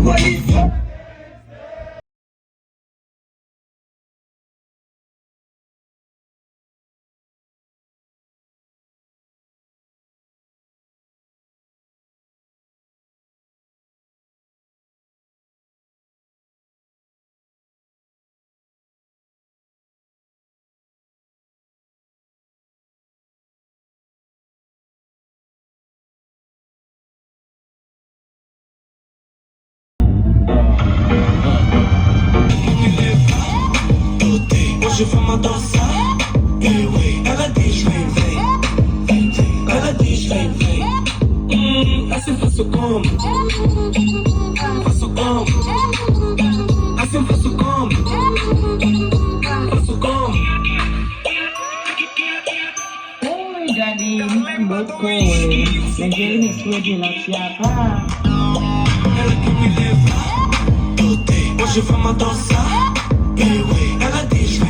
police. Je fais ma danse, eh oui, elle a dit je vais, elle a dit je vais, elle s'est fait ce comble, face au comble, elle s'est fait ce comble, face au comble. Oi, Dani, beaucoup, les jeunes souhaitent la siapa. Elle a coupé les bras, moi je fais ma danse, eh oui, elle a dit je vais.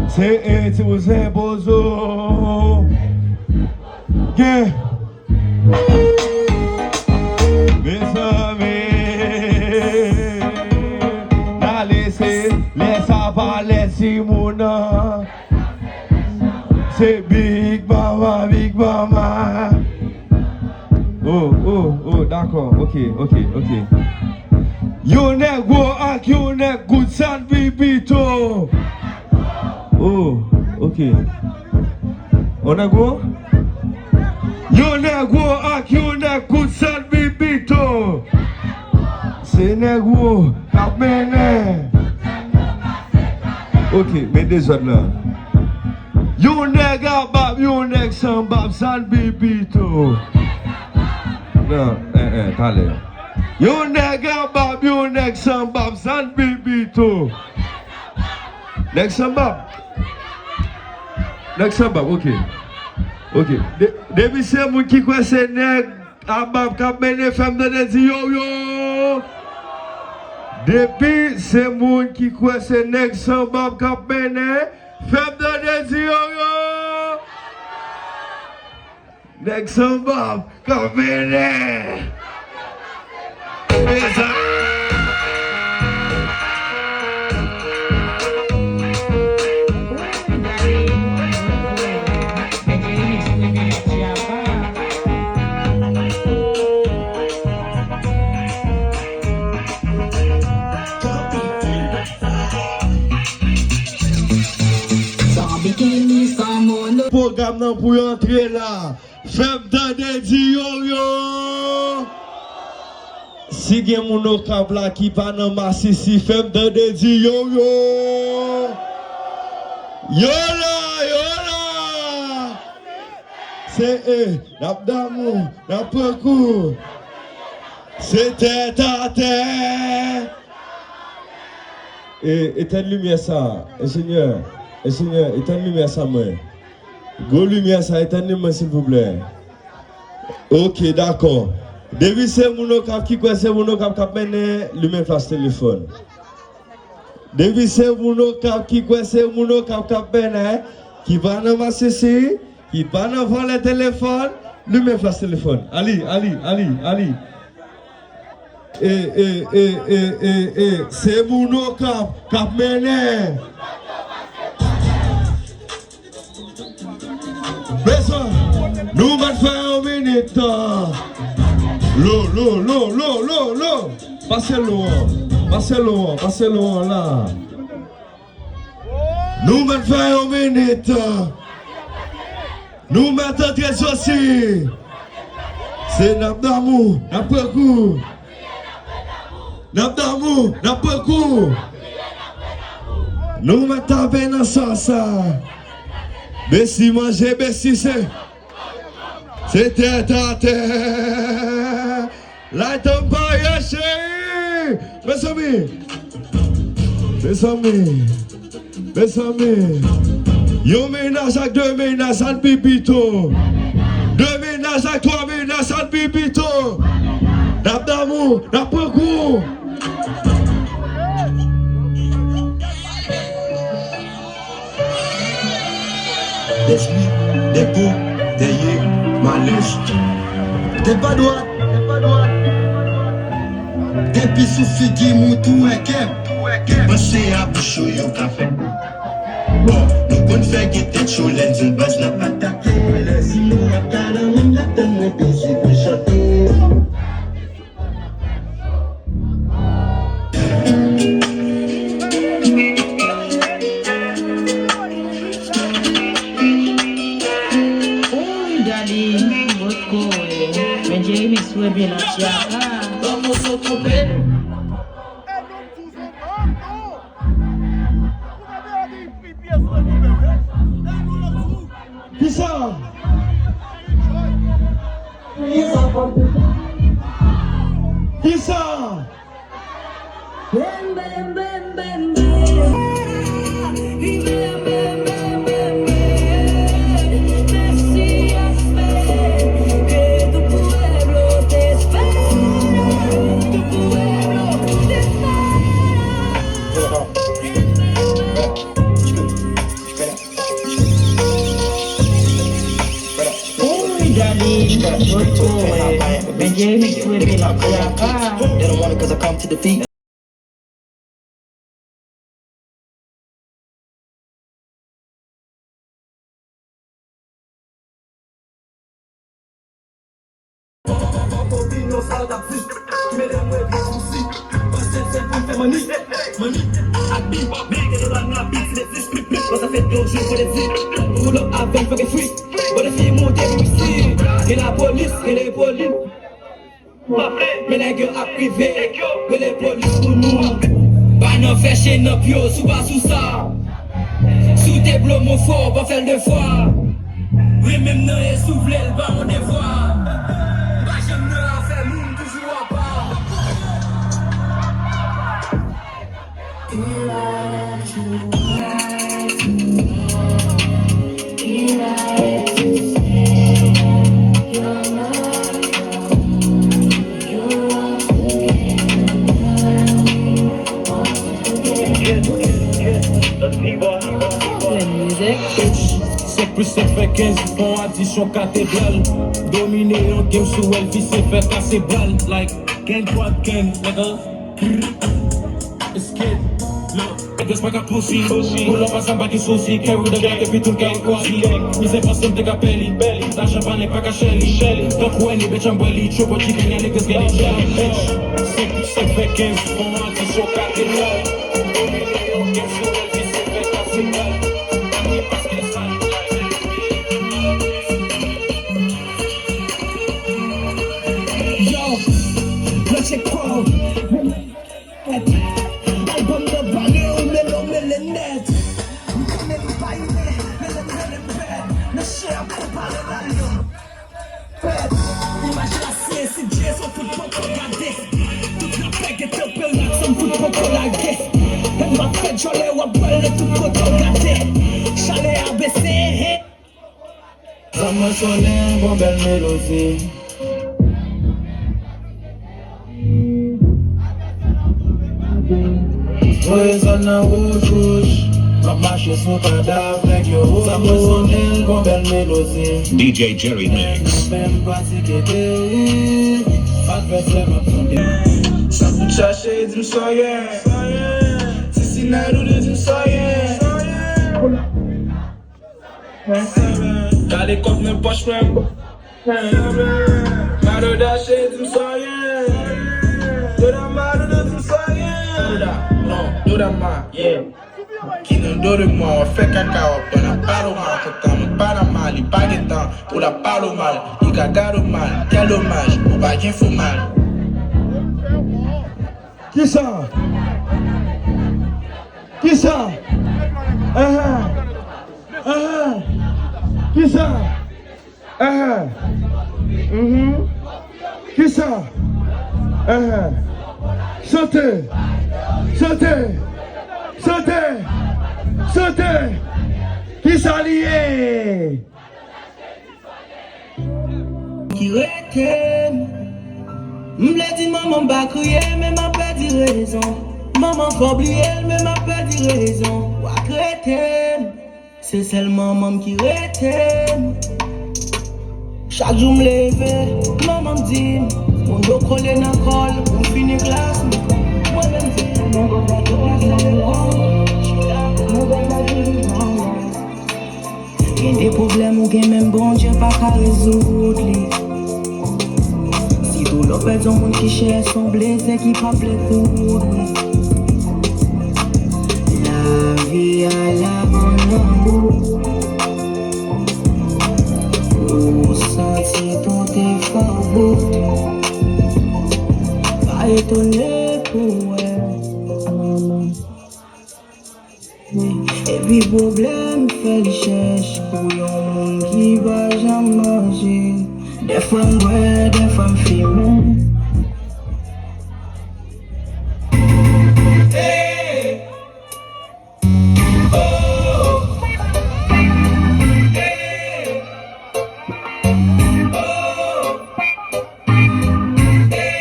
C'est vous êtes bozo. Yeah. Mes amis, la laissez, laisse avoir les Simona. C'est Big Mama, Big Mama. Oh, d'accord, ok. You neck go ak, you neck good san bibito. Oh, ok. On a go? You neck go ak, you neck good san bibito. C'est neck go, kap mene. Ok, mais des autres là. You neck abab, you neck san bab san bibito. Non, allez. You nigga bab, you next some babs and bibito. Next some bab, ok. Depuis c'est mon qui quoi c'est nèg abab kap mene femme de di yo. Depuis c'est mon qui quoi c'est nèg some bab kap mene femme de di yo. Next some bab kap mene. Programme nan pour entrer là. Femme de di yo. Si gen moun okap la ki pa nan masisi, fem de di yo. Yo la. C'est nap damou, nap pekou. C'est tête à tête. Éteins lumière ça, ingénieur, éteins lumière ça moi. Go lumière ça, éteins lumière s'il vous plaît. Ok, d'accord. Depuis c'est mon qui quoi c'est mon cap mène lui-même flash téléphone. Depuis c'est mon qui quoi c'est mon cap mène qui va dans ma CC, qui va dans le téléphone, lui-même flash téléphone. Ali. C'est mon cap mène. Besoin nous va faire une minute. L'eau. Passez l'eau là. Nous mettons faire une minute. Nous mettons très aussi. C'est Nabdamou, Napekou. Nous mettons bien dans ça. Bessi manger, Bessi c'est tête à terre. La tempaya chérie. Mes amis. Mes amis. Mes amis. Yo ménage avec 2 ménages à Bibito. 2 ménages avec 3 ménages à Bibito. D'ab d'amour, d'ab beaucoup. Des slips, des pots, des yeux, ma lèche. T'es pas droit, des pisous figues, moutou et keb. Pensez à bouchou, yo café. Bon, nous qu'on fait guetter chaud, l'ens, on passe la patate. Si nous attendons, on attend, on baiser pour chanter. Qui ça? Qui ça? They don't want it cause I come to defeat. Ça fait 2 jours pour les zips. Roule up avec fucking free. Bonne fille montée ici. Et la police, et les polices. Mais les gars à privé. Mais les polices pour nous. Pas n'en fait chez nos pios, sous bas sous ça. Sous tes blocs, mon fort, pas faire de fois. Oui, même non, et souffler le bas, on des voix. Pas j'aime non, faire moun, toujours à part. C'est plus 7 fait 15, font addition cathédrale. Dominer en game sous Elvis, c'est fait casser balle. Like, gang quoi gang, nigga. Escape, look. Niggas pas qu'à pussy. Pull up à samba qui souci. Carry the gang, et puis tout le gang quasi. Mise en personne de capelli. L'argent pas n'est pas qu'à Shelly. Donc ouais, les bitch en belly. Trouble chicken, y'a niggas get it jelly, bitch. C'est plus 7 fait 15, font addition cathédrale. Dominer en game sous Elvis, c'est fait casser balle. Check pro. Album de balle ou mélo mélénette. Même pas une mais le train est bête. Le chien préparé la lion. Imagine la CSG, son foot pour regarder. Toute la paix est un peu là, son foot pour la guerre. Elle m'a fait joler ou à boire le tout pour regarder. Chalet ABC. Ça me sonne une bonne belle mélodie. Boys on a rouge, ma marche sur cadavre avec le rouge. Ça me sonne une bonne belle mélodie. DJ Jerry Mix. Même pas si qu'était, adversaire m'a fondé. Ça me chercher, dis-moi soyez. Si c'est n'allou de dis-moi soyez. T'as les comptes même pas j'frème. Malheur d'acheter, dis-moi soyez. De la malheur de dis-moi soyez. Non, do that man, yeah. Qui ne donne moi, on fait caca, on n'a pas le mal, quand on pas le mal, il pas de temps, pour la pas le mal, il gaga le mal, quel dommage, on va rien faire mal. Qui ça? Qui ça? Qui ça? Qui ça? Sautez, sautez, sautez, sautez. Qui s'allie? Qui retienne. M'l'a dit maman pas crier, mais m'a pas dit raison. Maman faut oublier, mais m'a pas dit raison. Wa chrétienne, c'est seulement maman qui retienne. Chaque jour m'lève, maman me dit, on doit coller dans le col, on finit classe. Moi-même dit, mon gars va il y a des problèmes ou même bon Dieu pas qu'à résoudre. Si tout le monde monde qui cherche son blessé qui pas plaît tout. La vie à la bonne amour. Nous sentis ton effort. Pas étonné pour elle. Et puis problème fait le cherche pour un monde qui va jamais manger. Des fois m'boire, des fois m'fumer. Hey. Oh. Hey. Oh. Hey.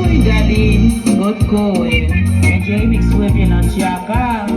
Oi, Daddy, good going. Enjoy mix with you, not Chaka.